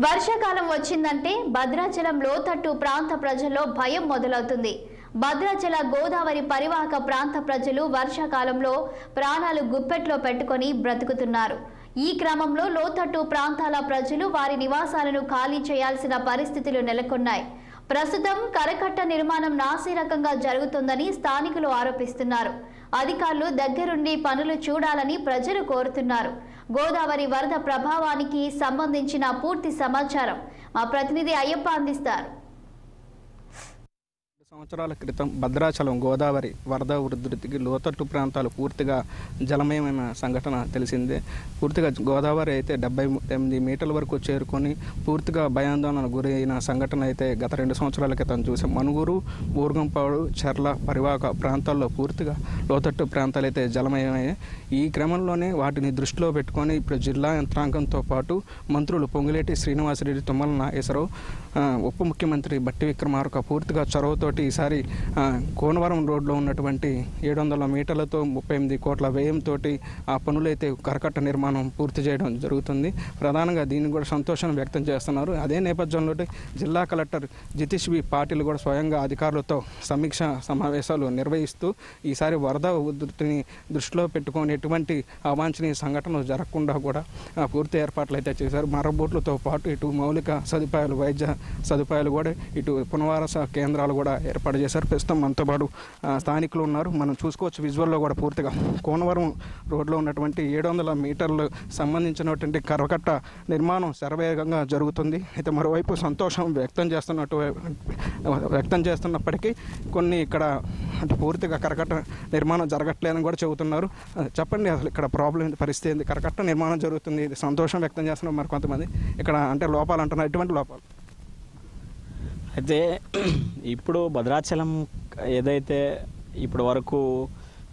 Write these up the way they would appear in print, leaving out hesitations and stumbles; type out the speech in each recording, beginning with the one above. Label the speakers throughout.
Speaker 1: వర్షాకాలం వచ్చిందంటే భద్రాచలం లోతట్టు ప్రాంత ప్రజల్లో భయం మొదలవుతుంది. భద్రాచల గోదావరి పరివాహక ప్రాంత ప్రజలు వర్షాకాలంలో ప్రాణాలు గుప్పెట్లో పెట్టుకొని బ్రతుకుతున్నారు. ఈ క్రమంలో లోతట్టు ప్రాంతాల ప్రజలు వారి నివాసాలను ఖాళీ చేయాల్సిన పరిస్థితులు నెలకొన్నాయి. ప్రస్తుతం కరకట్ట నిర్మాణం నాసిరకంగా జరుగుతుందని స్థానికులు ఆరోపిస్తున్నారు. అధికారులు దగ్గరుండి పనులు చూడాలని ప్రజలు కోరుతున్నారు. గోదావరి వరద ప్రభావానికి సంబంధించిన పూర్తి సమాచారం మా ప్రతినిధి అయ్యప్ప అందిస్తారు.
Speaker 2: సంవత్సరాల క్రితం భద్రాచలం గోదావరి వరద ఉధృతికి లోతట్టు ప్రాంతాలు పూర్తిగా జలమయమైన సంఘటన తెలిసిందే. పూర్తిగా గోదావరి అయితే 78 మీటర్ల వరకు చేరుకొని పూర్తిగా భయాందోళనకు గురైన సంఘటన అయితే గత 2 సంవత్సరాల క్రితం చూసాం. మనుగురు, బూర్గంపాడు, చర్ల పరివాహక ప్రాంతాల్లో పూర్తిగా లోతట్టు ప్రాంతాలు అయితే జలమయమయ్యాయి. ఈ క్రమంలోనే వాటిని దృష్టిలో పెట్టుకొని ఇప్పుడు జిల్లా యంత్రాంగంతో పాటు మంత్రులు పొంగులేటి శ్రీనివాసరెడ్డి, తుమ్మల నాగేశ్వరరావు, ఉప ముఖ్యమంత్రి బట్టి విక్రమార్క పూర్తిగా చొరవతోటి ఈసారి కోనవరం రోడ్లో ఉన్నటువంటి 700 మీటర్లతో 38 కోట్ల వ్యయంతో ఆ పనులైతే కరకట్ట నిర్మాణం పూర్తి చేయడం జరుగుతుంది. ప్రధానంగా దీన్ని కూడా సంతోషం వ్యక్తం చేస్తున్నారు. అదే నేపథ్యంలో జిల్లా కలెక్టర్ జితేష్ బి పాటిల్ కూడా స్వయంగా అధికారులతో సమీక్ష సమావేశాలు నిర్వహిస్తూ ఈసారి వరద ఉధృతిని దృష్టిలో పెట్టుకొని ఎటువంటి అవాంఛనీయ సంఘటనలు జరగకుండా కూడా పూర్తి ఏర్పాట్లు అయితే చేశారు. మరబోట్లతో పాటు ఇటు మౌలిక సదుపాయాలు, వైద్య సదుపాయాలు కూడా, ఇటు పునరావాస కేంద్రాలు కూడా ఏర్పాటు చేశారు. ప్రస్తుతం మనతో పాటు స్థానికులు ఉన్నారు. మనం చూసుకోవచ్చు విజువల్లో కూడా పూర్తిగా కోనవరం రోడ్లో ఉన్నటువంటి 700 మీటర్లు సంబంధించినటువంటి కరకట్ట నిర్మాణం శరవేగంగా జరుగుతుంది. అయితే మరోవైపు సంతోషం వ్యక్తం చేస్తున్నప్పటికీ కొన్ని ఇక్కడ అంటే పూర్తిగా కరకట్ట నిర్మాణం జరగట్లేదని కూడా చెబుతున్నారు. చెప్పండి, అసలు ఇక్కడ ప్రాబ్లం పరిస్థితి ఏంది? కరకట్ట నిర్మాణం జరుగుతుంది, ఇది సంతోషం వ్యక్తం చేస్తున్నారు మరి కొంతమంది, ఇక్కడ అంటే లోపాలు అంటున్నారు. ఎటువంటి లోపాలు?
Speaker 3: అయితే ఇప్పుడు భద్రాచలం ఏదైతే ఇప్పటి వరకు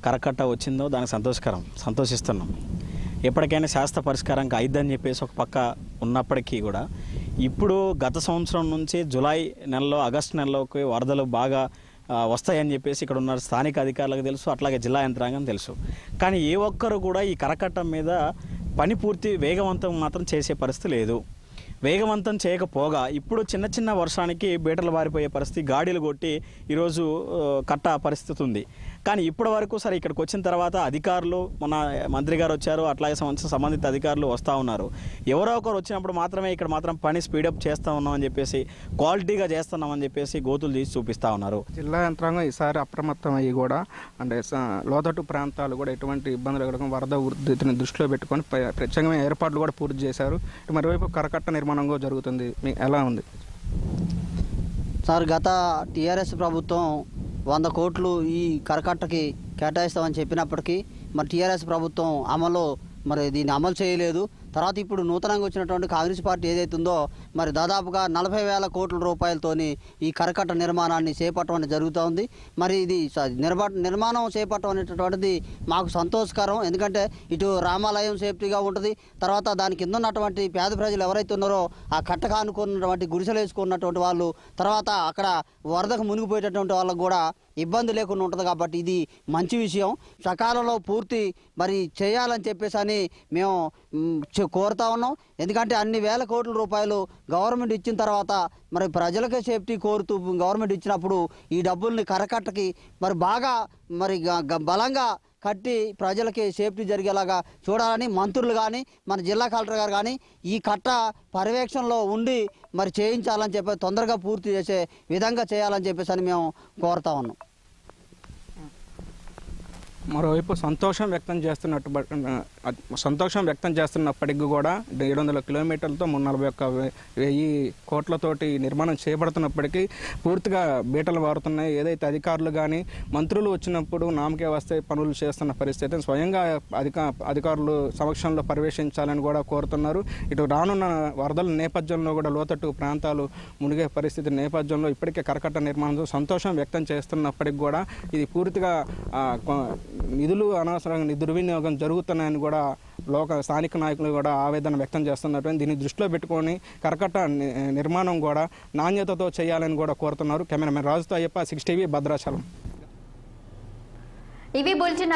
Speaker 3: కరకట్ట వచ్చిందో దానికి సంతోషిస్తున్నాం. ఎప్పటికైనా శాస్త్ర పరిష్కారంగా అయిద్దని చెప్పేసి ఒక పక్క ఉన్నప్పటికీ కూడా ఇప్పుడు గత సంవత్సరం నుంచి జూలై నెలలో, ఆగస్టు నెలలోకి వరదలు బాగా వస్తాయని చెప్పేసి ఇక్కడ ఉన్న స్థానిక అధికారులకు తెలుసు, అట్లాగే జిల్లా యంత్రాంగం తెలుసు. కానీ ఏ ఒక్కరు కూడా ఈ కరకట్ట మీద పని పూర్తి వేగవంతం మాత్రం చేసే పరిస్థితి లేదు. వేగవంతం చేయకపోగా ఇప్పుడు చిన్న చిన్న వర్షానికి బీటలు బారిపోయే పరిస్థితి, గాడీలు కొట్టి ఈరోజు కట్ట పరిస్థితి ఉంది. కానీ ఇప్పటి వరకు సరే ఇక్కడికి వచ్చిన తర్వాత అధికారులు, మన మంత్రి గారు వచ్చారు, అట్లాగే సంబంధిత అధికారులు వస్తూ ఉన్నారు. ఎవరో ఒకరు వచ్చినప్పుడు మాత్రమే ఇక్కడ మాత్రం పని స్పీడప్ చేస్తూ ఉన్నామని చెప్పేసి, క్వాలిటీగా చేస్తున్నామని చెప్పేసి గోతులు తీసి చూపిస్తూ ఉన్నారు.
Speaker 2: జిల్లా యంత్రాంగం ఈసారి అప్రమత్తం అయ్యి కూడా అంటే లోతట్టు ప్రాంతాలు కూడా ఎటువంటి ఇబ్బందులు కలగడం, వరద ఉధృతిని దృష్టిలో పెట్టుకొని ప్రత్యేకమైన ఏర్పాట్లు కూడా పూర్తి చేశారు. మరోవైపు కరకట్ట నిర్మాణం జరుగుతుంది, ఎలా ఉంది
Speaker 4: సార్? గత టీఆర్ఎస్ ప్రభుత్వం 100 కోట్లు ఈ కరకట్టకి కేటాయిస్తామని చెప్పినప్పటికీ మరి టీఆర్ఎస్ ప్రభుత్వం దీన్ని అమలు చేయలేదు. తర్వాత ఇప్పుడు నూతనంగా వచ్చినటువంటి కాంగ్రెస్ పార్టీ ఏదైతే ఉందో మరి దాదాపుగా 40,000 కోట్ల రూపాయలతోని ఈ కరకట్ట నిర్మాణాన్ని చేపట్టడం జరుగుతూ ఉంది. మరి ఇది నిర్మాణం చేపట్టడం అనేటటువంటిది మాకు సంతోషకరం. ఎందుకంటే ఇటు రామాలయం సేఫ్టీగా ఉంటుంది, తర్వాత దాని కింద ఉన్నటువంటి పేద ప్రజలు ఎవరైతే ఉన్నారో ఆ కట్టకు ఆనుకున్నటువంటి గుడిసెలు వేసుకున్నటువంటి వాళ్ళు, తర్వాత అక్కడ వరదకు మునిగిపోయేటటువంటి వాళ్ళకు కూడా ఇబ్బంది లేకుండా ఉంటుంది. కాబట్టి ఇది మంచి విషయం. సకాలంలో పూర్తి మరి చేయాలని చెప్పేసి అని మేము కోరుతా ఉన్నాం. ఎందుకంటే అన్ని వేల కోట్ల రూపాయలు గవర్నమెంట్ ఇచ్చిన తర్వాత మరి ప్రజలకే సేఫ్టీ కోరుతూ గవర్నమెంట్ ఇచ్చినప్పుడు ఈ డబ్బుల్ని కరకట్టకి మరి బాగా మరి బలంగా కట్టి ప్రజలకి సేఫ్టీ జరిగేలాగా చూడాలని మంత్రులు కానీ మన జిల్లా కలెక్టర్ గారు కానీ ఈ కట్ట పర్యవేక్షణలో ఉండి మరి చేయించాలని చెప్పి తొందరగా పూర్తి చేసే విధంగా చేయాలని చెప్పేసి అని మేము కోరుతా ఉన్నాం.
Speaker 2: మరోవైపు సంతోషం వ్యక్తం చేస్తున్నప్పటికీ కూడా 700 కిలోమీటర్లతో 341,000 కోట్లతోటి నిర్మాణం చేపడుతున్నప్పటికీ పూర్తిగా బీటలు వారుతున్నాయి. ఏదైతే అధికారులు కానీ మంత్రులు వచ్చినప్పుడు నామకే వస్తే పనులు చేస్తున్న పరిస్థితి స్వయంగా అధికారులు సమక్షంలో పర్యవేక్షించాలని కూడా కోరుతున్నారు. ఇటు రానున్న వరదల నేపథ్యంలో కూడా లోతట్టు ప్రాంతాలు మునిగే పరిస్థితి నేపథ్యంలో ఇప్పటికే కరకట్ట నిర్మాణంతో సంతోషం వ్యక్తం చేస్తున్నప్పటికి కూడా ఇది పూర్తిగా నిధులు అనవసరంగా దుర్వినియోగం జరుగుతున్నాయని కూడా స్థానిక నాయకులు కూడా ఆవేదన వ్యక్తం చేస్తున్నట్టు. దీన్ని దృష్టిలో పెట్టుకొని కరకట్ట నిర్మాణం కూడా నాణ్యతతో చేయాలని కూడా కోరుతున్నారు. కెమెరామెన్ రాజుతో అయ్యప్ప, 6 టీవీ, భద్రాచలం.
Speaker 1: ఇవి బులెటిన్.